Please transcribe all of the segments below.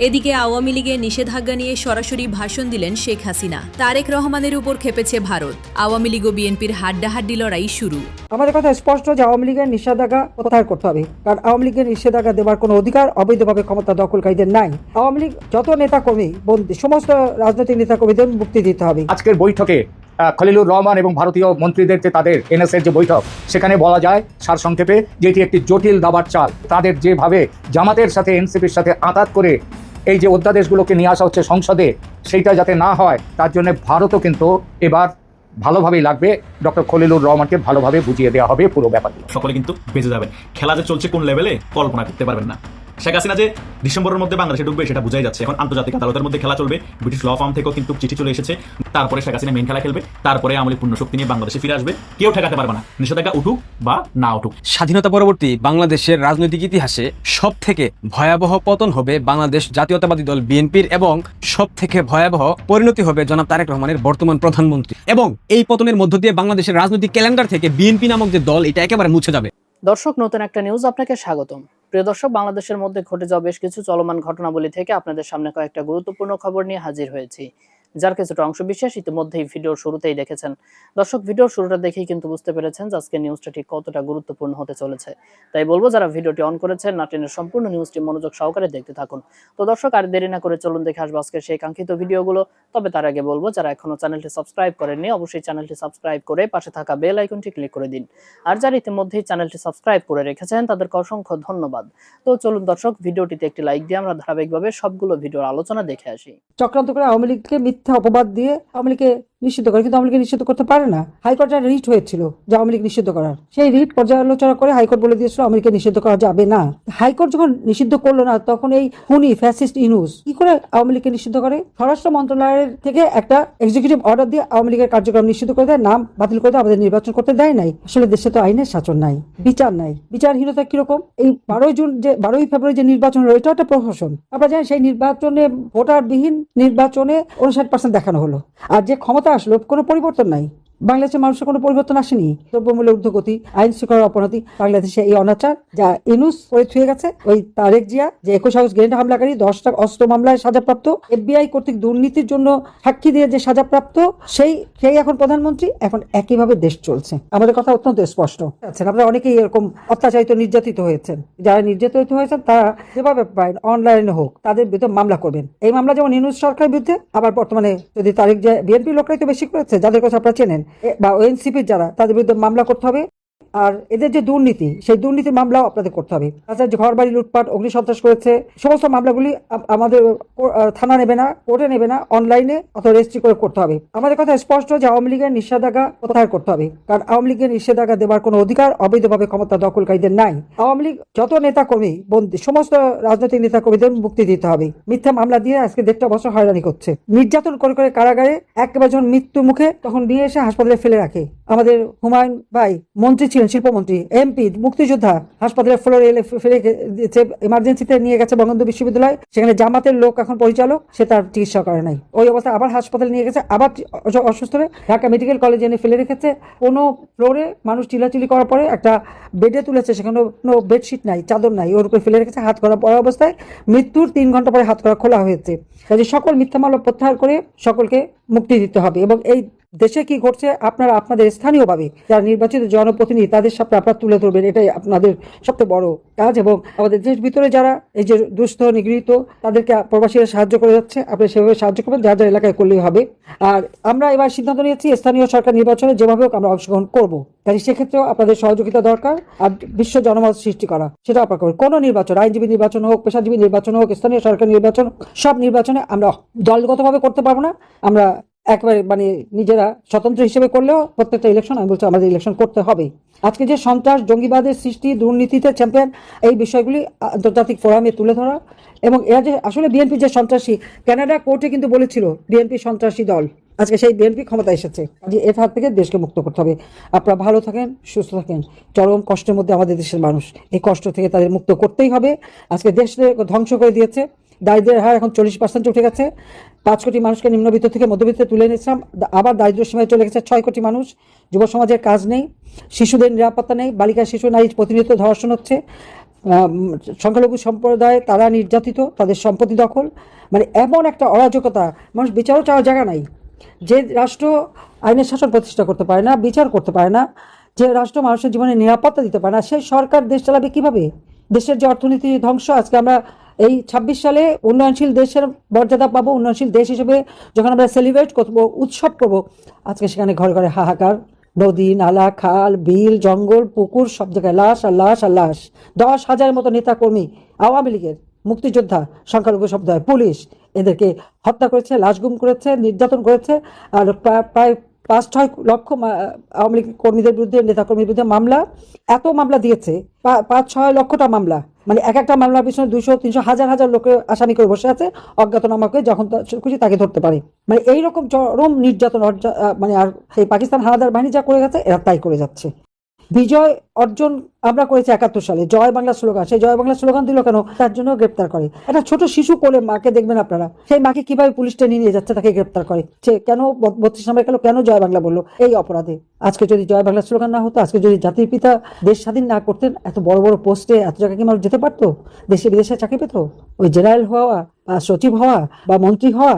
এদিকে আওয়ামী লীগের নিষেধাজ্ঞা নিয়ে সরাসরি ভাষণ দিলেন শেখ হাসিনা। তারেক রহমানের উপর ক্ষেপেছে ভারত। আওয়ামী লীগ ও বিএনপির হাড্ডাহাড্ডি লড়াই শুরু। আমাদের কথা স্পষ্ট যে আওয়ামী লীগের নিষেধাজ্ঞা প্রত্যাহার করতে হবে, কারণ আওয়ামী লীগের নিষেধাজ্ঞা দেওয়ার কোনো অধিকার অবৈধভাবে ক্ষমতা দখলকারীদের নাই। আওয়ামী লীগ যত নেতা কর্মী বন্দী, সমস্ত রাজনৈতিক নেতা কর্মীদের মুক্তি দিতে হবে। আজকের বৈঠকে খলিলুর রহমান এবং ভারতীয় মন্ত্রীদের যে তাদের এনএসএর যে বৈঠক, সেখানে বলা যায় সারসংক্ষেপে যে এটি একটি জটিল দাবার চাল। তাদের যেভাবে জামাতের সাথে এনসিপির সাথে আঁতাত করে এই যে অধ্যাদেশগুলোকে নিয়ে আসা হচ্ছে সংসদে, সেইটা যাতে না হয় তার জন্য ভারতও কিন্তু এবার ভালোভাবেই লাগবে। ডক্টর খলিলুর রহমানকে ভালোভাবে বুঝিয়ে দেওয়া হবে পুরো ব্যাপারটি। সকলে কিন্তু বেঁচে যাবেন। খেলা যে চলছে কোন লেভেলে কল্পনা করতে পারবেন না। শেখ হাসিনা যে ডিসেম্বরের মধ্যে বাংলাদেশে ঢুকবে সেটা বোঝাই যাচ্ছে। এখন আন্তর্জাতিক আদালতের মধ্যে খেলা চলবে। ব্রিটিশ ল ফার্ম থেকেও কিন্তু চিঠি চলে এসেছে। তারপরে শেখ হাসিনা মেন খেলা খেলবে, তারপরে আমলি পূর্ণ শক্তি নিয়ে বাংলাদেশে ফিরে আসবে। কেউ ঠেকাতে পারবে না, নিষেধাজ্ঞা উঠুক বা না উঠুক। স্বাধীনতা পরবর্তী বাংলাদেশের রাজনৈতিক ইতিহাসে সব থেকে ভয়াবহ পতন হবে বাংলাদেশ জাতীয়তাবাদী দল বিএনপির, এবং সব থেকে ভয়াবহ পরিণতি হবে জনাব তারেক রহমানের বর্তমান প্রধানমন্ত্রী। এবং এই পতনের মধ্য দিয়ে বাংলাদেশের রাজনৈতিক ক্যালেন্ডার থেকে বিএনপি নামক যে দল, এটা একেবারে মুছে যাবে। দর্শক, নতুন একটা নিউজ আপনাকে স্বাগতম। প্রিয় দর্শক, বাংলাদেশের মধ্যে ঘটে যাওয়া বেশ কিছু চলমান ঘটনাবলী থেকে আপনাদের সামনে কয়েকটা গুরুত্বপূর্ণ খবর নিয়ে হাজির হয়েছি, যার কিছুটা অংশ বিশেষ ইতিমধ্যেই ভিডিওর শুরুতেই দেখেছেন। দর্শক, ভিডিওর শুরুটা দেখেই কিন্তু বুঝতে পেরেছেন যে আজকে নিউজটা ঠিক কতটা গুরুত্বপূর্ণ হতে চলেছে। তাই বলবো, যারা ভিডিওটি অন করেছেন না টেনে সম্পূর্ণ নিউজটি মনোযোগ সহকারে দেখতে থাকুন। তো দর্শক, আর দেরি না করে চলুন দেখে আসবো আজকে সেই কাঙ্ক্ষিত ভিডিওগুলো। তবে তার আগে বলবো, যারা এখনো চ্যানেলটি সাবস্ক্রাইব করেননি অবশ্যই চ্যানেলটি সাবস্ক্রাইব করে পাশে থাকা বেল আইকনটি ক্লিক করে দিন। আর যারা ইতিমধ্যেই চ্যানেলটি সাবস্ক্রাইব করে রেখেছেন তাদেরকে অসংখ্য ধন্যবাদ। তো চলুন দর্শক, ভিডিওটিতে একটি লাইক দিয়ে আমরা ধারাবাহিকভাবে সবগুলো ভিডিওর আলোচনা দেখে আসি। চক্রান্ত করে আওয়ামী লীগকে মিথ্যা অপবাদ দিয়ে আওয়ামী লীগকে নিষিদ্ধ করে, কিন্তু আওয়ামী লীগকে নিষিদ্ধ করতে পারে না। হাইকোর্টের রিট হয়েছিল যে আওয়ামী লীগ নিষিদ্ধ করার, সেই রিট পর্যালোচনা করে হাইকোর্ট বলে দিয়েছিল আওয়ামী লীগকে নিষিদ্ধ করা যাবে না। হাইকোর্ট যখন নিষিদ্ধ করলো না, তখন এই খুনি ফ্যাসিস্ট ইউনূস কি করে আওয়ামী লীগকে নিষিদ্ধ করে? স্বরাষ্ট্র মন্ত্রণালয়ের থেকে একটা এক্সিকিউটিভ অর্ডার দিয়ে আওয়ামী লীগের কার্যক্রম নিষিদ্ধ করে দেয়, নাম বাতিল করে দেয়, আমাদের নির্বাচন করতে দেয় নাই। আসলে দেশে তো আইনের শাসন নাই, বিচার নাই। বিচারহীনতা কিরকম? এই 12ই ফেব্রুয়ারি যে নির্বাচন হলো, এটা একটা প্রহসন। আপনারা জানেন, সেই নির্বাচনে ভোটারবিহীন নির্বাচনে 59% দেখানো হলো, আর যে ক্ষমতা আসলো কোনো পরিবর্তন নাই। বাংলাদেশের মানুষের কোনো পরিবর্তন আসেনি। দ্রব্যমূল্যের ঊর্ধ্বগতি, আইন শৃঙ্খলার অবনতি, বাংলাদেশে এই অনাচার যা ইউনূস করে থুয়ে গেছে, ওই তারেক জিয়া যে 21 আগস্ট গ্রেনেড হামলাকারী, 10টা অস্ত্র মামলায় সাজাপ্রাপ্ত, FBI কর্তৃক দুর্নীতির জন্য সাক্ষী দিয়ে যে সাজাপ্রাপ্ত, সেই এখন প্রধানমন্ত্রী। এখন একইভাবে দেশ চলছে। আমাদের কথা অত্যন্ত স্পষ্ট। আপনারা অনেকেই এরকম অত্যাচারিত, নির্যাতিত হয়েছেন। যারা নির্যাতিত হয়েছেন তারা যেভাবে পারেন অনলাইনে হোক তাদের বিরুদ্ধে মামলা করবেন। এই মামলা যেমন ইউনূস সরকারের বিরুদ্ধে, আবার বর্তমানে যদি তারেক জিয়া, বিএনপি লোকরাই তো বেশি করেছে, যাদের কথা আপনারা চেনেন, বা এনসিপির যারা, তাদের বিরুদ্ধে মামলা করতে হবে। আর এদের যে দুর্নীতি, সেই দুর্নীতির মামলাও আপনাদের করতে হবে। তাছাড়া যে ঘর বাড়ি লুটপাট, অগ্নিসন্ত্রাস করেছে, সমস্ত মামলাগুলি আমাদের থানা নেবে না, কোর্টে নেবে না, অনলাইনে অথবা রেজিস্ট্রি করে করতে হবে। আমাদের কথা স্পষ্ট যে আওয়ামী লীগের নিষেধাজ্ঞা প্রত্যাহার করতে হবে, কারণ আওয়ামী লীগের নিষেধাজ্ঞা দেওয়ার কোনো অধিকার অবৈধভাবে ক্ষমতা দখলকারীদের নাই। আওয়ামী লীগ যত নেতা কর্মী বন্দী, সমস্ত রাজনৈতিক নেতা কর্মীদের মুক্তি দিতে হবে। মিথ্যা মামলা দিয়ে আজকে 1.5 বছর হয়রানি করছে, নির্যাতন করে করে কারাগারে, একেবারে যখন মৃত্যু মুখে তখন নিয়ে এসে হাসপাতালে ফেলে রাখে। আমাদের হুমায়ুন ভাই মন্ত্রী ছিলেন, শিল্পমন্ত্রী, MP, মুক্তিযোদ্ধা, হাসপাতালের ফ্লোরে ফেলে দিয়েছে, এমার্জেন্সিতে নিয়ে গেছে বঙ্গবন্ধু বিশ্ববিদ্যালয়, সেখানে জামাতের লোক এখন পরিচালক, সে তার চিকিৎসা করে নাই। ওই অবস্থায় আবার হাসপাতালে নিয়ে গেছে, আবার অসুস্থ হয়ে ঢাকা মেডিকেল কলেজে এনে ফেলে রেখেছে। কোনো ফ্লোরে মানুষ চিলাচিলি করার পরে একটা বেডে তুলেছে, সেখানে কোনো বেডশিট নাই, চাদর নাই, ওর উপরে ফেলে রেখেছে। হাত করা পড়া অবস্থায় মৃত্যুর 3 ঘন্টা পরে হাত করা খোলা হয়েছে। কাজে সকল মিথ্যা মামলা প্রত্যাহার করে সকলকে মুক্তি দিতে হবে। এবং এই দেশে কি ঘটছে আপনারা আপনাদের স্থানীয়ভাবে যারা নির্বাচিত জনপ্রতিনিধি, তাদের সাথে আপনারা তুলে ধরবেন। এটাই আপনাদের সবচেয়ে বড় কাজ। এবং আমাদের দেশ ভিতরে যারা এই যে দুস্থ, নিগৃহীত, তাদেরকে প্রবাসীরা সাহায্য করে যাচ্ছে, আপনি সেভাবে সাহায্য করবেন, যার যার এলাকায় করলেই হবে। আর আমরা এবার সিদ্ধান্ত নিয়েছি স্থানীয় সরকার নির্বাচনে যেভাবে হোক আমরা অংশগ্রহণ করবো। কাজে সেক্ষেত্রেও আপনাদের সহযোগিতা দরকার। আর বিশ্ব জনমত সৃষ্টি করা, সেটা আপনারা করবেন। কোনো নির্বাচন, আইনজীবী নির্বাচন হোক, পেশাজীবী নির্বাচন হোক, স্থানীয় সরকার নির্বাচন, সব নির্বাচনে আমরা দলগতভাবে করতে পারবো না। আমরা একবারে নিজেরা স্বতন্ত্র হিসেবে করলেও প্রত্যেকটা ইলেকশন, আমি বলছি, আমাদের ইলেকশন করতে হবে। আজকে যে সন্ত্রাস, জঙ্গিবাদের সৃষ্টি, দুর্নীতিতে চ্যাম্পিয়ন, এই বিষয়গুলি আন্তর্জাতিক ফোরামে তুলে ধরা। এবং এরা যে আসলে বিএনপি যে সন্ত্রাসী, কানাডা কোর্টে কিন্তু বলেছিল বিএনপি সন্ত্রাসী দল, আজকে সেই বিএনপি ক্ষমতা এসেছে। যে এর হাত থেকে দেশকে মুক্ত করতে হবে। আপনারা ভালো থাকেন, সুস্থ থাকেন। চরম কষ্টের মধ্যে আমাদের দেশের মানুষ, এই কষ্ট থেকে তাদের মুক্ত করতেই হবে। আজকে দেশকে ধ্বংস করে দিয়েছে। দারিদ্রের হার এখন 40% উঠে গেছে। 5 কোটি মানুষকে নিম্নবিত্ত থেকে মধ্যবিত্তে তুলে নিয়েছিলাম, আবার দারিদ্র সীমায় চলে গেছে 6 কোটি মানুষ। যুব সমাজের কাজ নেই, শিশুদের নিরাপত্তা নেই, বালিকা শিশু নারী প্রতিনিয়ত ধর্ষণ হচ্ছে। সংখ্যালঘু সম্প্রদায় তারা নির্যাতিত, তাদের সম্পত্তি দখল, মানে এমন একটা অরাজকতা, মানুষ বিচারও চাওয়ার জায়গা নাই। যে রাষ্ট্র আইনের শাসন প্রতিষ্ঠা করতে পারে না, বিচার করতে পারে না, যে রাষ্ট্র মানুষের জীবনে নিরাপত্তা দিতে পারে না, সেই সরকার দেশ চালাবে কিভাবে? দেশের যে অর্থনীতি ধ্বংস, আজকে আমরা এই 26 সালে উন্নয়নশীল দেশের মর্যাদা পাবো, উন্নয়নশীল দেশ হিসেবে যখন আমরা সেলিব্রেট করবো, উৎসব করবো, আজকে সেখানে ঘরে ঘরে হাহাকার, নদী নালা খাল বিল জঙ্গল পুকুর সব জায়গায় লাশ আর লাশ আর লাশ। 10,000 মতো নেতা কর্মী আওয়ামী লীগের, মুক্তিযোদ্ধা, সংখ্যালঘু সম্প্রদায়, পুলিশ এদেরকে হত্যা করেছে, লাশ গুম করেছে, নির্যাতন করেছে। আর প্রায় 5-6 লক্ষ আওয়ামী লীগ কর্মীদের বিরুদ্ধে, নেতা কর্মীর বিরুদ্ধে মামলা, এত মামলা দিয়েছে, 5-6 লক্ষটা মামলা, মানে এক একটা মামলার পিছনে 200-300 হাজার লোকের আসামি করে বসে আছে, অজ্ঞাতনামাকে যখন খুশি তাকে ধরতে পারে। মানে এইরকম চরম নির্যাতন, মানে আর এই পাকিস্তান হানাদার বাহিনী যা করে গেছে, এরা তাই করে যাচ্ছে। বিজয় অর্জন আমরা করেছি 71 সালে, জয় বাংলা স্লোগান, সেই জয় বাংলা স্লোগান দিল কেন? তার জন্য গ্রেপ্তার করে। একটা ছোট শিশু কোলে মাকে দেখবেন আপনারা, সেই মাকে কিভাবে পুলিশ টেনে নিয়ে যাচ্ছে, তাকে গ্রেপ্তার করে। সে কেন 32 নম্বর গেল, কেন জয় বাংলা বললো? এই অপরাধে। আজকে যদি জয় বাংলা স্লোগান না হতো, আজকে যদি জাতির পিতা দেশ স্বাধীন না করতেন, এত বড় বড় পোস্টে এত জায়গায় কি মানুষ যেতে পারতো? দেশে বিদেশে চাকরি পেত? ওই জেনারেল হওয়া বা সচিব হওয়া বা মন্ত্রী হওয়া,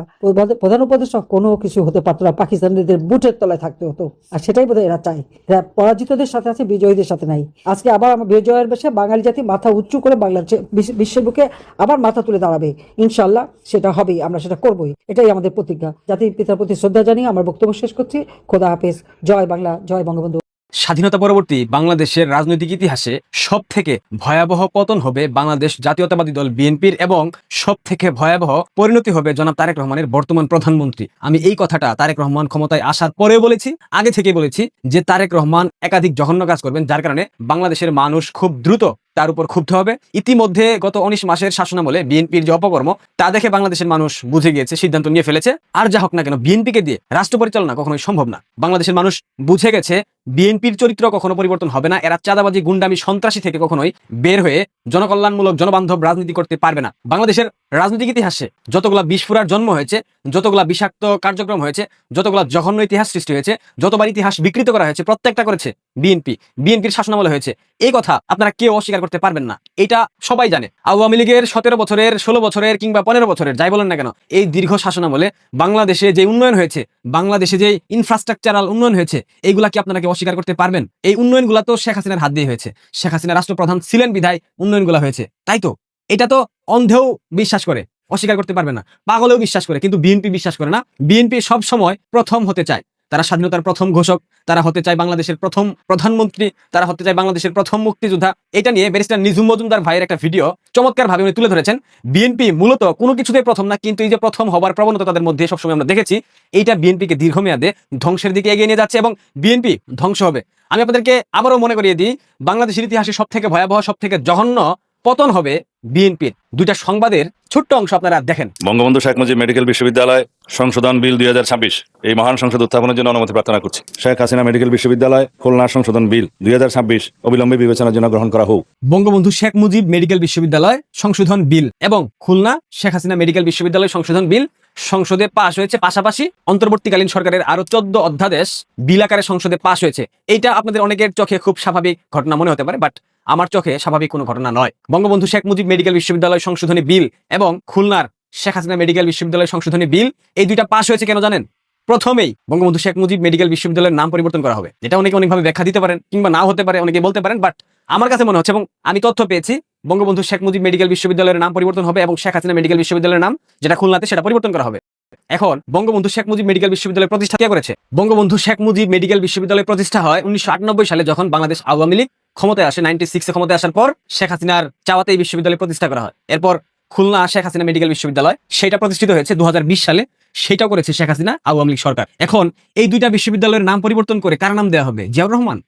প্রধান উপদেষ্টা, কোনো কিছু হতে পারতো না। পাকিস্তানিদের বুটের তলায় থাকতে হতো। আর সেটাই বোধহয় এরা চায়। এরা পরাজিতদের সাথে আছে, বিজয়ীদের সাথে নাই। আজকে আবার আমার বিজয়ের বেশে বাঙালি জাতি মাথা উঁচু করে বাংলাদেশে বিশ্বের বুকে আবার মাথা তুলে দাঁড়াবে। ইনশাল্লাহ সেটা হবেই, আমরা সেটা করবোই। এটাই আমাদের প্রতিজ্ঞা। জাতির পিতার প্রতি শ্রদ্ধা জানিয়ে আমার বক্তব্য শেষ করছি। খোদা হাফেজ। জয় বাংলা, জয় বঙ্গবন্ধু। স্বাধীনতা পরবর্তী বাংলাদেশের রাজনৈতিক ইতিহাসে সবথেকে ভয়াবহ পতন হবে বাংলাদেশ জাতীয়তাবাদী দল বিএনপির এবং সবথেকে ভয়াবহ পরিণতি হবে জনাব তারেক রহমানের বর্তমান প্রধানমন্ত্রী। আমি এই কথাটা তারেক রহমান ক্ষমতায় আসার পরেও বলেছি, আগে থেকে বলেছি যে তারেক রহমান একাধিক জঘন্য কাজ করবেন, যার কারণে বাংলাদেশের মানুষ খুব দ্রুত তার উপর ক্ষুব্ধ হবে। ইতিমধ্যে গত 19 মাসের শাসনামলে বিএনপির যে অপকর্ম তা দেখে বাংলাদেশের মানুষ বুঝে গিয়েছে, সিদ্ধান্ত নিয়ে ফেলেছে। আর যা হোক না কেন, বিএনপিকে দিয়ে রাষ্ট্র পরিচালনা কখনোই সম্ভব না। বাংলাদেশের মানুষ বুঝে গেছে বিএনপির চরিত্র কখনো পরিবর্তন হবে না। এরা চাঁদাবাজি গুন্ডামি সন্ত্রাসী থেকে কখনোই বের হয়ে জনকল্যাণমূলক জনবান্ধব রাজনীতি করতে পারবে না। বাংলাদেশের রাজনৈতিক ইতিহাসে যতগুলা বিস্ফোরার জন্ম হয়েছে, যতগুলা বিষাক্ত কার্যক্রম হয়েছে, যতগুলা জঘন্য ইতিহাস সৃষ্টি হয়েছে, যতবার ইতিহাস বিকৃত করা হয়েছে, প্রত্যেকটা করেছে বিএনপির শাসনামলে হয়েছে। এই কথা আপনারা কেউ অস্বীকার করতে পারবেন না, এটা সবাই জানে। আওয়ামী লীগের 17 বছরের 16 বছরের কিংবা 15 বছরের যাই বলেন না কেন, এই দীর্ঘ শাসনামলে বাংলাদেশে যে উন্নয়ন হয়েছে, বাংলাদেশে যে ইনফ্রাস্ট্রাকচারাল উন্নয়ন হয়েছে, এইগুলা কি আপনারা কি অস্বীকার করতে পারবেন? এই উন্নয়নগুলা তো শেখ হাসিনার হাত দিয়ে হয়েছে। শেখ হাসিনা রাষ্ট্রপ্রধান ছিলেন বিধায় উন্নয়নগুলা হয়েছে, তাই তো? এটা তো অন্ধেও বিশ্বাস করে, অস্বীকার করতে পারবে না। পাগলেও বিশ্বাস করে, কিন্তু বিএনপি বিশ্বাস করে না। বিএনপি সব সময় প্রথম হতে চায়। তারা স্বাধীনতার প্রথম ঘোষক, তারা হতে চায় বাংলাদেশের প্রথম প্রধানমন্ত্রী, তারা হতে চায় বাংলাদেশের প্রথম মুক্তিযোদ্ধা। এটা নিয়ে ব্যারিস্টার নিঝুম মজুমদার ভাইয়ের একটা ভিডিও চমৎকার ভাবে উনি তুলে ধরেছেন। বিএনপি মূলত কোনো কিছুতেই প্রথম না, কিন্তু এই যে প্রথম হবার প্রবণতা তাদের মধ্যে সবসময় আমরা দেখেছি, এইটা বিএনপিকে দীর্ঘমেয়াদে ধ্বংসের দিকে এগিয়ে নিয়ে যাচ্ছে এবং বিএনপি ধ্বংস হবে। আমি আপনাদেরকে আবারও মনে করিয়ে দিই, বাংলাদেশের ইতিহাসে সব থেকে ভয়াবহ, সব থেকে জঘন্য পতন হবে বিএনপির। দুইটা সংবাদের ছোট্ট অংশ আপনারা দেখেন। বঙ্গবন্ধু শেখ মুজিব মেডিকেল বিশ্ববিদ্যালয় সংশোধন বিল 2026 এই মহান সংসদ উত্থাপনের জন্য অনুমতি প্রার্থনা করছি। শেখ হাসিনা মেডিকেল বিশ্ববিদ্যালয় খুলনা সংশোধন বিল 2026 অবিলম্বে বিবেচনার জন্য গ্রহণ করা হোক। বঙ্গবন্ধু শেখ মুজিব মেডিকেল বিশ্ববিদ্যালয় সংশোধন বিল এবং খুলনা শেখ হাসিনা মেডিকেল বিশ্ববিদ্যালয় সংশোধন বিল সংসদে পাশ হয়েছে। পাশাপাশি অন্তর্বর্তীকালীন সরকারের আরো 14 অধ্যাদেশ বিল আকারে সংসদে পাশ হয়েছে। এইটা আপনাদের অনেকের চোখে খুব স্বাভাবিক ঘটনা মনে হতে পারে, বাট আমার চোখে স্বাভাবিক কোনো ঘটনা নয়। বঙ্গবন্ধু শেখ মুজিব মেডিকেল বিশ্ববিদ্যালয় সংশোধনী বিল এবং খুলনার শেখ হাসিনা মেডিকেল বিশ্ববিদ্যালয় সংশোধনী বিল, এই দুইটা পাশ হয়েছে কেন জানেন? প্রথমেই বঙ্গবন্ধু শেখ মুজিব মেডিকেল বিশ্ববিদ্যালয়ের নাম পরিবর্তন করা হবে। এটা অনেকে অনেকভাবে ব্যাখ্যা দিতে পারেন কিংবা নাও হতে পারে, অনেকে বলতে পারেন, বাট আমার কাছে মনে হচ্ছে এবং আমি তথ্য পেয়েছি, বঙ্গবন্ধু শেখ মুজিব মেডিকেল বিশ্ববিদ্যালয়ের নাম পরিবর্তন হবে এবং শেখ হাসিনা মেডিকেল বিশ্ববিদ্যালয়ের নাম যেটা খুলনাতে সেটা পরিবর্তন করা হবে। এখন বঙ্গবন্ধু শেখ মুজিব মেডিকেল বিশ্ববিদ্যালয় প্রতিষ্ঠা কে করেছে? বঙ্গবন্ধু শেখ মুজিব মেডিকেল বিশ্ববিদ্যালয় প্রতিষ্ঠা হয় 1998 সালে, যখন বাংলাদেশ আওয়ামী লীগ ক্ষমতায় আসে। 96-এ ক্ষমতায় আসার পর শেখ হাসিনার চাওয়াতে এই বিশ্ববিদ্যালয় প্রতিষ্ঠা করা হয়। এরপর খুলনা শেখ হাসিনা মেডিকেল বিশ্ববিদ্যালয় সেটা প্রতিষ্ঠিত হয়েছে 2020 সালে, সেটাও করেছে শেখ হাসিনা আওয়ামী লীগ সরকার। এখন এই দুইটা বিশ্ববিদ্যালয়ের নাম পরিবর্তন করে কার নাম দেওয়া হবে? জিয়াউর রহমান,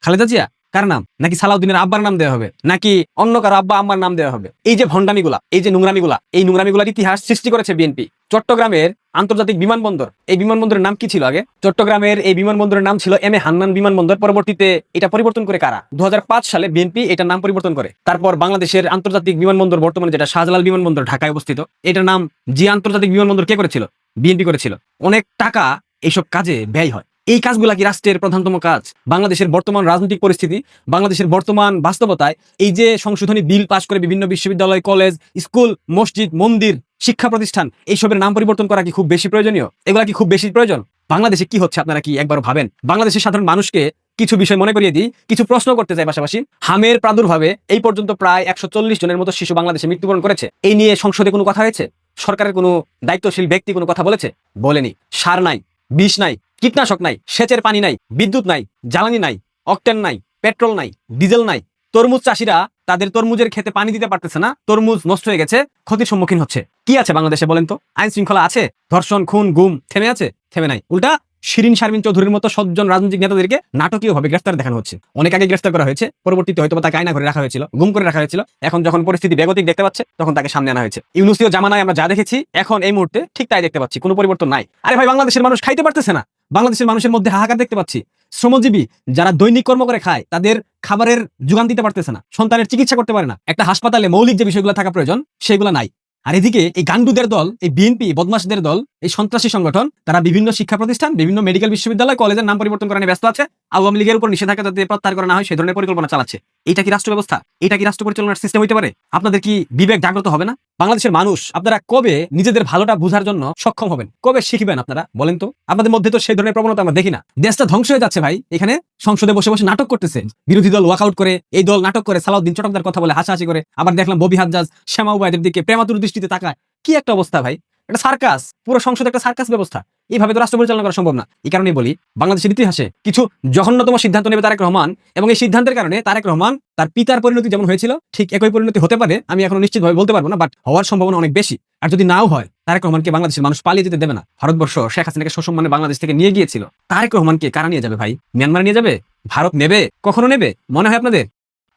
খালেদা জিয়া, কার নাম? নাকি সালাউদ্দিনের আব্বার নাম দেওয়া হবে, নাকি অন্য কারো আব্বা আম্মার নাম দেওয়া হবে? এই যে ভণ্ডামিগুলা, এই যে নোংরামিগুলা, এই নোংরামিগুলার ইতিহাস সৃষ্টি করেছে বিএনপি। চট্টগ্রামের আন্তর্জাতিক বিমানবন্দর, এই বিমানবন্দরের নাম কি ছিল আগে? চট্টগ্রামের এই বিমানবন্দরের নাম ছিল এম এ হান্নান বিমানবন্দর। পরবর্তীতে এটা পরিবর্তন করে কারা? 2005 সালে বিএনপি এটার নাম পরিবর্তন করে। তারপর বাংলাদেশের আন্তর্জাতিক বিমানবন্দর বর্তমানে যেটা শাহজালাল বিমানবন্দর ঢাকায় অবস্থিত, এটার নাম জি আন্তর্জাতিক বিমানবন্দর কে করেছিল? বিএনপি করেছিল। অনেক টাকা এইসব কাজে ব্যয় হয়। এই কাজগুলা কি রাষ্ট্রের প্রধানতম কাজ? বাংলাদেশের বর্তমান রাজনৈতিক পরিস্থিতি, বাংলাদেশের বর্তমান বাস্তবতায় এই যে সংশোধনী বিল পাশ করে বিভিন্ন বিশ্ববিদ্যালয়, কলেজ, স্কুল, মসজিদ, মন্দির, শিক্ষা প্রতিষ্ঠান এইসবের নাম পরিবর্তন করা কি খুব বেশি প্রয়োজনীয়? এগুলা কি খুব বেশি প্রয়োজন? বাংলাদেশে কি হচ্ছে আপনারা কি একবার ভাবেন? বাংলাদেশের সাধারণ মানুষকে কিছু বিষয় মনে করিয়ে দিই, কিছু প্রশ্ন করতে চাই পাশাপাশি। হামের প্রাদুর্ভাবে এই পর্যন্ত প্রায় 140 জনের মতো শিশু বাংলাদেশে মৃত্যুবরণ করেছে। এই নিয়ে সংসদে কোনো কথা হয়েছে? সরকারের কোনো দায়িত্বশীল ব্যক্তি কোনো কথা বলেছে? বলেনি। সার নাই, বিষ নাই, কীটনাশক নাই, সেচের পানি নাই, বিদ্যুৎ নাই, জ্বালানি নাই, অকটেন নাই, পেট্রোল নাই, ডিজেল নাই। তরমুজ চাষিরা তাদের তরমুজের খেতে পানি দিতে পারতেছে না, তরমুজ নষ্ট হয়ে গেছে, ক্ষতির সম্মুখীন হচ্ছে। কি আছে বাংলাদেশে বলেন তো? আইন শৃঙ্খলা আছে? ধর্ষণ, খুন, গুম থেমে আছে? থেমে নাই। উল্টা শিরিন শারমিন চৌধুরীর মতো সজ্জন রাজনৈতিক নেতাদেরকে নাটকীয়ভাবে গ্রেফতার দেখানো হচ্ছে। অনেক আগে গ্রেফতার করা হয়েছে, পরবর্তীতে হয়তো তাকে আয়না করে রাখা হয়েছিল, গুম করে রাখা হয়েছিল। এখন যখন পরিস্থিতি বেগতিক দেখতে পাচ্ছে তখন তাকে সামনে আনা হয়েছে। ইউনূসীয় জামানায় আমরা যা দেখেছি এখন এই মুহূর্তে ঠিক তাই দেখতে পাচ্ছি, কোনো পরিবর্তন নাই। আরে ভাই, বাংলাদেশের মানুষ খাইতে পারতেছে না, বাংলাদেশের মানুষের মধ্যে হাহাকার দেখতে পাচ্ছি। শ্রমজীবী যারা দৈনিক কর্ম করে খায় তাদের খাবারের যোগান দিতে পারতেছে না, সন্তানের চিকিৎসা করতে পারে না, একটা হাসপাতালে মৌলিক যে বিষয়গুলো থাকা প্রয়োজন সেগুলো নাই। আর এদিকে এই গান্ডুদের দল, এই বিএনপি বদমাশদের দল, এই সন্ত্রাসী সংগঠন, তারা বিভিন্ন শিক্ষা প্রতিষ্ঠান, বিভিন্ন মেডিকেল বিশ্ববিদ্যালয়, কলেজের নাম পরিবর্তন করা নিয়ে ব্যস্ত আছে। আওয়ামী লীগের উপর নিষেধাজ্ঞা যাতে প্রত্যাহার করা না হয় সেই ধরনের পরিকল্পনা চালাচ্ছে। এটা কি রাষ্ট্র ব্যবস্থা? এটা কি রাষ্ট্র পরিচালনার সিস্টেম হইতে পারে? আপনাদের কি বিবেক জাগ্রত হবে না? বাংলাদেশের মানুষ আপনারা কবে নিজেদের ভালোটা বোঝার জন্য সক্ষম হবেন? কবে শিখবেন আপনারা বলেন তো? আপনাদের মধ্যে তো সেই ধরনের প্রবণতা আমরা দেখি না। দেশটা ধ্বংস হয়ে যাচ্ছে ভাই। এখানে সংসদে বসে বসে নাটক করতেছে, বিরোধী দল ওয়াকআউট করে, এই দল নাটক করে, সালাউদ্দিন চটকদার কথা বলে হাসাহাসি করে, আবার দেখলাম ববি হাজ্জাজ, শ্যামা উবাইদের দিকে প্রেমাতুর দৃষ্টিতে তাকায়। কি একটা অবস্থা ভাই, একটা সার্কাস, পুরো সংসদে একটা সার্কাস ব্যবস্থা। এইভাবে তো রাষ্ট্র পরিচালনা করা সম্ভব না। এই কারণেই বলি, বাংলাদেশের ইতিহাসে কিছু জঘন্যতম সিদ্ধান্ত নেবে তারেক রহমান, এবং এই সিদ্ধান্তের কারণে তারেক রহমান তার পিতার পরিণতি যেমন হয়েছিল ঠিক একই পরিণতি হতে পারে। আমি এখনো নিশ্চিতভাবে বলতে পারবো না, বাট হওয়ার সম্ভাবনা অনেক বেশি। আর যদি নাও হয়, তারেক রহমানকে বাংলাদেশের মানুষ পালিয়ে যেতে দেবে না। ভারতবর্ষ শেখ হাসিনাকে সসম্মানে বাংলাদেশ থেকে নিয়ে গিয়েছিল, তারেক রহমানকে কারা নিয়ে যাবে ভাই? মিয়ানমার নিয়ে যাবে? ভারত নেবে? কখনো নেবে মনে হয় আপনাদের?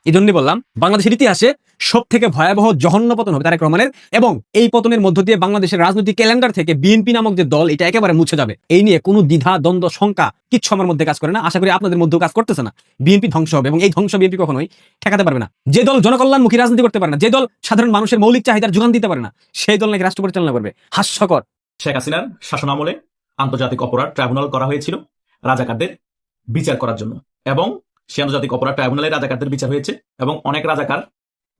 এই জন্যই বললাম, বাংলাদেশের ইতিহাসে সব থেকে ভয়াবহ জঘন্য পতন হবে তারেক রহমানের, এবং এই পতনের মধ্য দিয়ে বাংলাদেশের রাজনৈতিক ক্যালেন্ডার থেকে বিএনপি নামক যে দল, এটা একেবারে মুছে যাবে। এই নিয়ে কোনো দ্বিধা, দ্বন্দ্ব, শঙ্কা কিচ্ছু আমার মধ্যে কাজ করে না। আশা করি আপনাদের মধ্যেও কাজ করতেছে না। বিএনপি ধ্বংস হবে, এবং এই ধ্বংস বিএনপি কখনোই ঠেকাতে পারবে না। যে দল জনকল্যাণমুখী রাজনীতি করতে পারে না, যে দল সাধারণ মানুষের মৌলিক চাহিদার যোগান দিতে পারে না, সেই দল নাকি রাষ্ট্র পরিচালনা করবে। হাস্যকর। শেখ হাসিনার শাসনামলে আন্তর্জাতিক অপরাধ ট্রাইব্যুনাল করা হয়েছিল রাজাকারদের বিচার করার জন্য, এবং সেই আন্তর্জাতিক অপরাধ ট্রাইব্যুনালে রাজাকারদের বিচার হয়েছে, এবং অনেক রাজাকার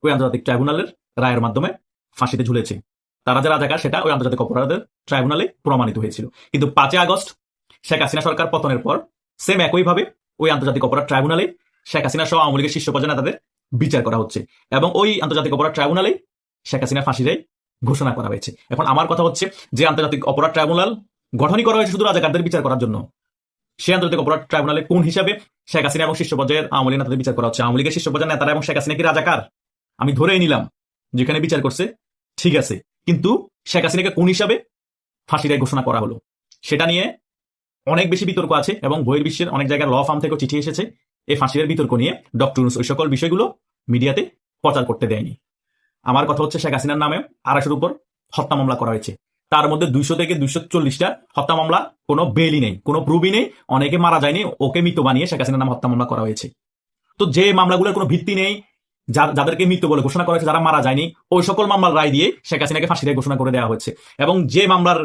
ওই আন্তর্জাতিক ট্রাইব্যুনালের রায়ের মাধ্যমে ফাঁসিতে ঝুলেছে। তারা যে রাজাকার সেটা ওই আন্তর্জাতিক অপরাধের ট্রাইব্যুনালে প্রমাণিত হয়েছিল। কিন্তু 5 আগস্ট শেখ হাসিনা সরকার পতনের পর সেম একইভাবে ওই আন্তর্জাতিক অপরাধ ট্রাইব্যুনালে শেখ হাসিনা সহ আওয়ামী লীগের শীর্ষ পর্যায়ে নেতাদের বিচার করা হচ্ছে, এবং ওই আন্তর্জাতিক অপরাধ ট্রাইব্যুনালে শেখ হাসিনা ফাঁসির ঘোষণা করা হয়েছে। এখন আমার কথা হচ্ছে, যে আন্তর্জাতিক অপরাধ ট্রাইব্যুনাল গঠনই করা হয়েছে শুধু রাজাকারদের বিচার করার জন্য, সেই আন্তর্জাতিক অপরাধ ট্রাইব্যুনালে কোন হিসাবে শেখ হাসিনা এবং শীর্ষ পর্যায়ের আওয়ামী লীগ নেতাদের বিচার করা হচ্ছে? আওয়ামী লীগের শীর্ষ পর্যায়ের নেতারা এবং শেখ হাসিনা কি রাজাকার? আমি ধরেই নিলাম যেখানে বিচার করছে ঠিক আছে, কিন্তু শেখ হাসিনাকে কোন হিসাবে ফাঁসির ঘোষণা করা হলো সেটা নিয়ে অনেক বেশি বিতর্ক আছে, এবং বহির্বিশ্বের অনেক জায়গায় ল ফার্ম থেকেও চিঠি এসেছে এই ফাঁসির বিতর্ক নিয়ে। ডক্টর ইউনূস ওই সকল বিষয়গুলো মিডিয়াতে প্রচার করতে দেয়নি। আমার কথা হচ্ছে, শেখ হাসিনার নামে 250-এর উপর হত্যা মামলা করা হয়েছে, তার মধ্যে 200 থেকে 240টা হত্যা মামলা কোনো বেলই নেই, কোনো প্রুফই নেই, অনেকে মারা যায়নি, ওকে মৃত বানিয়ে শেখ হাসিনার নামে হত্যা মামলা করা হয়েছে। তো যে মামলাগুলোর কোনো ভিত্তি নেই, যাদেরকে মৃত্যু বলে ঘোষণা করা হয়েছে, যারা মারা যায়নি, ওই সকল মামলার রায় দিয়ে শেখ হাসিনাকে ফাঁসির রায় ঘোষণা করে দেওয়া হয়েছে। এবং যে মামলার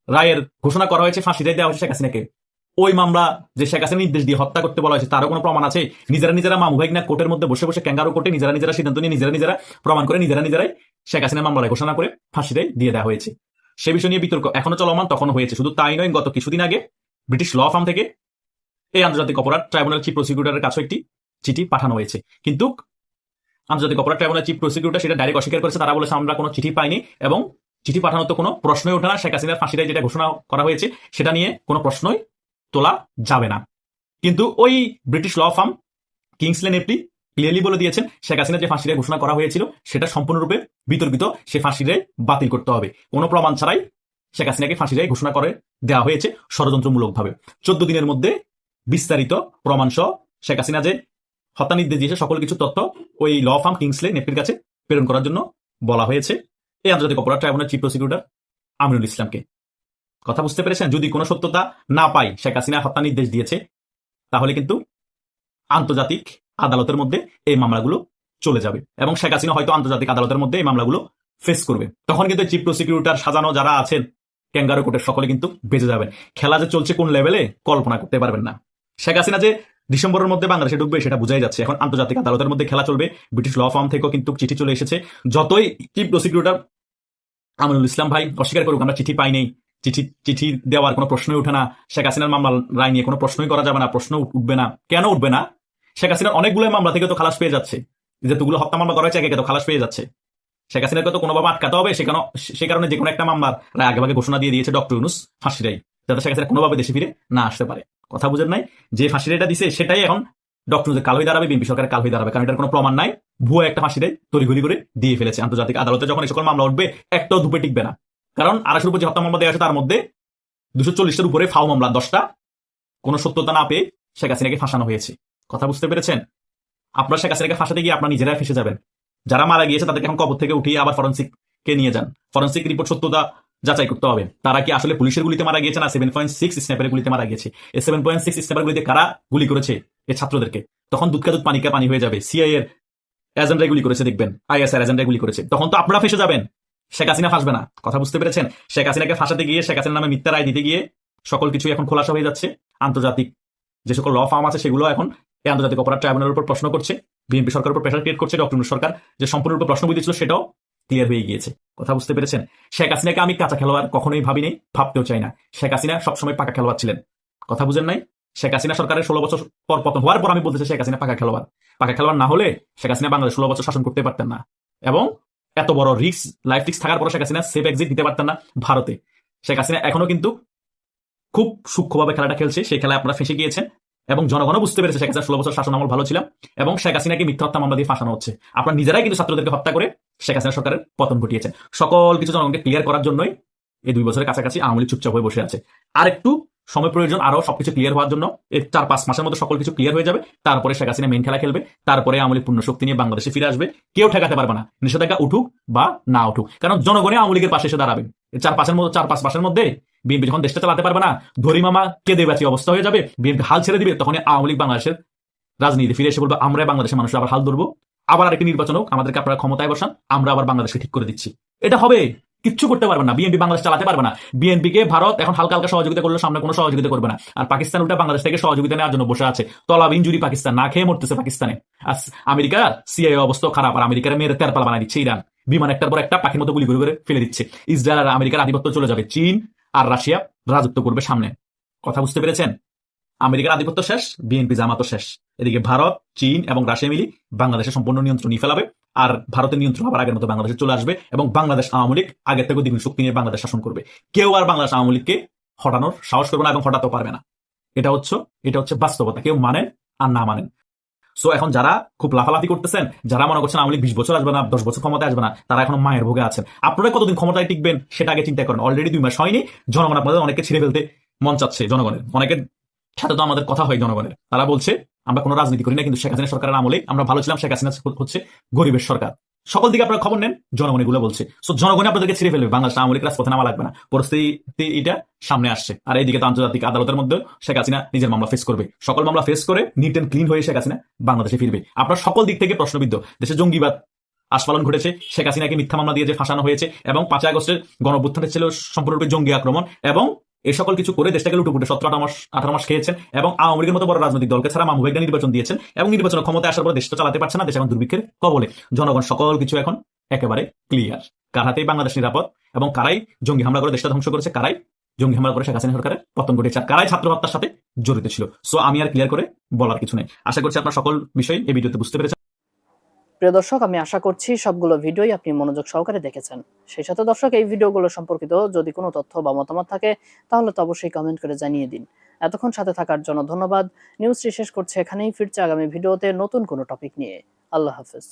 রায়ের ঘোষণা করা হয়েছে, ফাঁসির রায় দেওয়া হয়েছে শেখ হাসিনাকে, ওই মামলা যে শেখ হাসিনা নির্দেশ দিয়ে হত্যা করতে বলা হয়েছে তারও কোনো প্রমাণ আছে? নিজেরা মামু ভাই না কোর্টের মধ্যে বসে বসে ক্যাঙ্গারু কোর্টে নিজেরা সিদ্ধান্ত নিয়ে নিজেরা প্রমাণ করে নিজেরাই শেখ হাসিনার মামলায় ঘোষণা করে ফাঁসির রায় দিয়ে দেওয়া হয়েছে। সে বিষয় নিয়ে বিতর্ক এখনো চলমান, তখনও হয়েছে। শুধু তাই নয়, গত কিছুদিন আগে ব্রিটিশ ল ফার্ম থেকে এই আন্তর্জাতিক অপরাধ ট্রাইব্যুনাল চিফ প্রসিকিউটরের কাছে একটি চিঠি পাঠানো হয়েছে, কিন্তু আন্তর্জাতিক অপরাধ ট্রাইব্যুনাল চিফ প্রসিকিউটর সেটা ডাইরেক্ট অস্বীকার করেছে। তারা বলেছে আমরা কোনো চিঠি পাইনি, এবং চিঠি পাঠানোর তো কোনো প্রশ্নই ওঠে না। শেখ হাসিনার ফাঁসির রায় যেটা ঘোষণা করা হয়েছে সেটা নিয়ে কোনো প্রশ্নই তোলা যাবে না। কিন্তু ওই British law firm Kingsley Napley clearly বলে দিয়েছেন, শেখ হাসিনার যে ফাঁসির রায় ঘোষণা করা হয়েছিল সেটা সম্পূর্ণরূপে বিতর্কিত, সে ফাঁসির রায় বাতিল করতে হবে। কোনো প্রমাণ ছাড়াই শেখ হাসিনাকে ফাঁসির রায় ঘোষণা করে দেওয়া হয়েছে ষড়যন্ত্রমূলকভাবে। 14 দিনের মধ্যে বিস্তারিত প্রমাণ সহ শেখ হাসিনা যে হত্যা নির্দেশ দিয়েছে সকল কিছু তথ্য ওই ল ফার্ম কিংসলে নেপলির কাছে প্রেরণ করার জন্য বলা হয়েছে এই আন্তর্জাতিক অপরাধ ট্রাইব্যুনাল চিফ প্রসিকিউটর আমিনুল ইসলামকে। কথা বুঝতে পেরেছেন? যদি কোনো সত্যতা না পাই শেখ হাসিনা হত্যা নির্দেশ দিয়েছে, তাহলে কিন্তু আন্তর্জাতিক আদালতের মধ্যে এই মামলাগুলো চলে যাবে, এবং শেখ হাসিনা হয়তো আন্তর্জাতিক আদালতের মধ্যে এই মামলাগুলো ফেস করবে। তখন কিন্তু চিফ প্রসিকিউটর সাজানো যারা আছেন ক্যাঙ্গারু কোর্টের সকলে কিন্তু বেঁচে যাবেন। খেলা যে চলছে কোন লেভেলে কল্পনা করতে পারবেন না। শেখ হাসিনা যে ডিসেম্বরের মধ্যে বাংলাদেশে ঢুকবে সেটা বোঝাই যাচ্ছে। এখন আন্তর্জাতিক আদালতের মধ্যে খেলা চলবে। ব্রিটিশ ল ফার্ম থেকেও কিন্তু চিঠি চলে এসেছে। যতই চিফ প্রসিকিউটর আমিনুল ইসলাম ভাই অস্বীকার করুক আমরা চিঠি পাইনি, চিঠি দেওয়ার কোনো প্রশ্নই উঠে না, শেখ হাসিনার মামলার রায় নিয়ে কোনো প্রশ্নই করা যাবে না, প্রশ্ন উঠবে না। কেন উঠবে না? শেখ হাসিনার অনেকগুলো মামলা থেকে তো খালাস পেয়ে যাচ্ছে, যেগুলো হত্যা মামলা করা হয়েছে একে তো খালাস পেয়ে যাচ্ছে। শেখ হাসিনাকে তো কোনোভাবে আটকাতে হবে, সে কারণে যে কোনো একটা মামলার রায় আগেভাগে ঘোষণা দিয়ে দিয়েছে ডক্টর ইউনূস ফাঁসি রায়, যাতে শেখ হাসিনা কোনোভাবে দেশে ফিরে না আসতে পারে। কথা বুঝেন নাই? যে ফাঁসি রায়টা দিছে সেটাই এখন ডক্টর ইউনূসের কাল হয়ে দাঁড়াবে, বিএনপি সরকারের কাল হয়ে দাঁড়াবে, কারণ এটার কোনো প্রমাণ নাই। ভুয়া একটা ফাঁসি রায় তড়িঘড়ি করে দিয়ে ফেলেছে। আন্তর্জাতিক আদালতে যখন এই সকল মামলা উঠবে একটাও ধুপে টিকবে না, কারণ 250 উপর যে হত্যা মামলা দেওয়া আছে তার মধ্যে 240টার উপরে ফাও মামলা, 10টা কোনো সত্যতা না পেয়ে শেখ হাসিনাকে ফাঁসানো হয়েছে। কথা বুঝতে পেরেছেন? আপনার শেখ হাসিনাকে ফাঁসাতে গিয়ে আপনার নিজেরাই ফেসে যাবেন। যারা মারা গিয়েছে তাদেরকে এখন কবর থেকে উঠিয়ে আবার ফরেন্সিককে নিয়ে যান, ফরেন্সিক রিপোর্ট সত্যতা যাচাই করতে হবে। তারা কি আসলে পুলিশের গুলিতে মারা গিয়েছে না 7.6 স্ন্যাপের গুলিতে মারা গিয়েছে? এই 7.6 স্ন্যাপের গুলিতে কারা গুলি করেছে এই ছাত্রদেরকে? তখন দুধ কা দুধ পানি কা পানি হয়ে যাবে। সিআই এর এজেন্টরা গুলি করেছে দেখবেন, আইএসআর এজেন্টরা গুলি করেছে, তখন তো আপনারা ফেসে যাবেন। শেখ হাসিনা ফাঁসবে না। কথা বুঝতে পেরেছেন? শেখ হাসিনাকে ফাঁসাতে গিয়ে, শেখ হাসিনার নামে মিথ্যা রায় দিতে গিয়ে সকল কিছু এখন খোলাসা হয়ে যাচ্ছে। আন্তর্জাতিক যে সকল ল ফার্ম আছে সেগুলো এখন এই আন্তর্জাতিক অপরাধ ট্রাইব্যুনালের উপর প্রশ্ন করছে, বিএনপি সরকারের উপর প্রেশার ক্রিয়েট করছে। ডক্টর ইউনূস সরকার যে সম্পূর্ণরূপে প্রশ্ন বুঝেছিল সেটাও ক্লিয়ার হয়ে গিয়েছে। কথা বুঝতে পেরেছেন? শেখ হাসিনাকে আমি কাঁচা খেলোয়াড় কখনোই ভাবিনি, ভাবতেও চাই না। শেখ হাসিনা সবসময় পাকা খেলোয়াড় ছিলেন। কথা বুঝেন নাই? শেখ হাসিনা সরকারের 16 বছর পর পতন হওয়ার পর আমি বলতেছি শেখ হাসিনা পাকা খেলোয়াড়। পাকা খেলোয়াড় না হলে শেখ হাসিনা বাংলাদেশ 16 বছর শাসন করতে পারতেন না, এবং এত বড় লাইফ রিস্ক থাকার পর শেখ হাসিনা সেফ এক্সিট দিতে পারতেন না ভারতে। শেখ হাসিনা এখনো কিন্তু খুব সূক্ষ্মভাবে খেলাটা খেলছে, সেই খেলায় আপনারা ফেসে গিয়েছেন, এবং জনগণও বুঝতে পেরেছে শেখ হাসিনা 16 বছর শাসন আমল ভালো ছিলাম, এবং শেখ হাসিনাকে মিথ্যা হত্যা মামলা দিয়ে ফাঁসানো হচ্ছে। আপনারা নিজেরাই কিন্তু ছাত্রদেরকে হত্যা করে শেখ হাসিনা সরকারের পতন ঘটিয়েছেন। সকল কিছু জনগণকে ক্লিয়ার করার জন্যই এই 2 বছরের কাছাকাছি আওয়ামী লীগ চুপচাপ হয়ে বসে আছে। আর একটু সময় প্রয়োজন আরো সবকিছু ক্লিয়ার হওয়ার জন্য। এই 4-5 মাসের মধ্যে সকল কিছু ক্লিয়ার হয়ে যাবে, তারপরে শেখ হাসিনা মেইন খেলা খেলবে, তারপরে আওয়ামী লীগ পূর্ণ শক্তি নিয়ে বাংলাদেশে ফিরে আসবে। কেউ ঠেকাতে পারবে না, নিষেধাজ্ঞা উঠুক বা না উঠুক, কারণ জনগণই আওয়ামী লীগের পাশে এসে দাঁড়াবে। 4-5 মাসের মধ্যে বিএনপি যখন দেশটা চালাতে পারবে না, ধরি মামা কেঁদে বাঁচি অবস্থা হয়ে যাবে, বিএনপি হাল ছেড়ে দিবে, তখন আওয়ামী লীগ বাংলাদেশের রাজনীতি ফিরে এসে বলবো আমরা বাংলাদেশের মানুষ আবার হাল ধরবো, আবার আরেকটি নির্বাচন হোক, আমাদেরকে আপনারা ক্ষমতায় বসান, আমরা আবার বাংলাদেশকে ঠিক করে দিচ্ছি। এটা হবে, কিচ্ছু করতে পারবে না, বিএনপি বাংলাদেশ চালাতে পারবে না। বিএনপিকে ভারত এখন হালকা হালকা সহযোগিতা করলে সামনে কোনো সহযোগিতা করবে না, আর পাকিস্তান উল্টা বাংলাদেশ থেকে সহযোগিতা নেওয়ার জন্য বসে আছে। তলাব ইনজুরি পাকিস্তান, না খেয়ে মরতেছে পাকিস্তানে। আর আমেরিকা সিআইএ অবস্থা খারাপ, আর আমেরিকার মেয়ের তেরপালা বানাই দিচ্ছে ইরান, বিমান একটার পর একটা পাখির মতো গুলি করে ফেলে দিচ্ছে। ইসরায়েল আর আমেরিকার আধিপত্য চলে যাবে, চীন আর রাশিয়া রাজত্ব করবে সামনে। কথা বুঝতে পেরেছেন? আমেরিকার আধিপত্য শেষ, বিএনপি জামাতও শেষ। এদিকে ভারত, চীন এবং রাশিয়া মিলি বাংলাদেশের সম্পূর্ণ নিয়ন্ত্রণ নিয়ে ফেলাবে, আর ভারতের নিয়ন্ত্রণ আবার আগের মতো বাংলাদেশে চলে আসবে, এবং বাংলাদেশ আওয়ামী লীগ আগের থেকে দ্বিগুণ শক্তি নিয়ে বাংলাদেশ শাসন করবে। কেউ আর বাংলাদেশ আওয়ামী লীগকে হটানোর সাহস করবে না, এবং হটাতেও পারবে না। এটা হচ্ছে বাস্তবতা, কেউ মানেন আর না মানেন। সো এখন যারা খুব লাফালাফি করতেছেন, যারা মনে করছেন আওয়ামী লীগ 20 বছর আসবে না, 10 বছর ক্ষমতায় আসবে না, তারা এখন মায়ের ভোগে আছেন। আপনারা কতদিন ক্ষমতায় টিকবেন সেটা আগে চিন্তা করেন। অলরেডি 2 মাস হয়নি, জনগণ আপনাদের অনেকে ছিঁড়ে ফেলতে মন চাচ্ছে। জনগণের অনেকের সাথে তো আমাদের কথা হয় জনগণের, তারা বলছে আমরা কোনো রাজনীতি করি না, কিন্তু শেখ হাসিনা সরকারের আমলে আমরা ভালো ছিলাম, শেখ হাসিনা হচ্ছে গরিবের সরকার। সকল দিকে আপনারা খবর নেন, জনগণ এগুলো বলছে। সো জনগণ আপনাদেরকে ছিঁড়ে ফেলবে, বাংলাদেশ আওয়ামী লীগ রাজপথে নামা লাগবে না, পরিস্থিতি এটা সামনে আসছে। আর এইদিকে তো আন্তর্জাতিক আদালতের মধ্যে শেখ হাসিনা নিজের মামলা ফেস করবে, সকল মামলা ফেস করে নিট অ্যান্ড ক্লিন হয়ে শেখ হাসিনা বাংলাদেশে ফিরবে। আপনার সকল দিক থেকে প্রশ্নবিদ্ধ, দেশে জঙ্গিবাদ আস্ফালন ঘটেছে, শেখ হাসিনাকে মিথ্যা মামলা দিয়ে যে ফাঁসানো হয়েছে, এবং 5 আগস্টের গণঅভ্যুত্থানের ছিল সম্পূর্ণরূপে জঙ্গি আক্রমণ, এবং এই সকল কিছু করে দেশটাকে লুটুপুটে 17-18 মাস খেয়েছেন, এবং আওয়ামী লীগের মতো বড় রাজনৈতিক দলকে ছাড়া মামুন ভাইকে নির্বাচন দিয়েছেন, এবং নির্বাচনের ক্ষমতায় আসার পর দেশটা চালাতে পারছে না, দেশ এখন দুর্ভিক্ষের কবলে। জনগণ সকল কিছু এখন একেবারে ক্লিয়ার, কার হাতেই বাংলাদেশ নিরাপদ, এবং কারাই জঙ্গি হামলা করে দেশটা ধ্বংস করেছে, কারাই জঙ্গি হামলা করে শেখ হাসিনা সরকারের পতন ঘটেছে, আর কারাই ছাত্র হত্যার সাথে জড়িত ছিল। সো আমি আর ক্লিয়ার করে বলার কিছু নেই। আশা করছি আপনার সকল বিষয় এই ভিডিওতে বুঝতে পেরেছেন। প্রিয় দর্শক, আমি আশা করছি সবগুলো ভিডিওই আপনি মনোযোগ সহকারে দেখেছেন। সেই সাথে দর্শক, এই ভিডিওগুলো সম্পর্কিত যদি কোনো তথ্য বা মতামত থাকে তাহলে তো অবশ্যই কমেন্ট করে জানিয়ে দিন। এতক্ষণ সাথে থাকার জন্য ধন্যবাদ। নিউজটি শেষ করছে এখানেই, ফিরছে আগামী ভিডিওতে নতুন কোনো টপিক নিয়ে। আল্লাহ হাফেজ।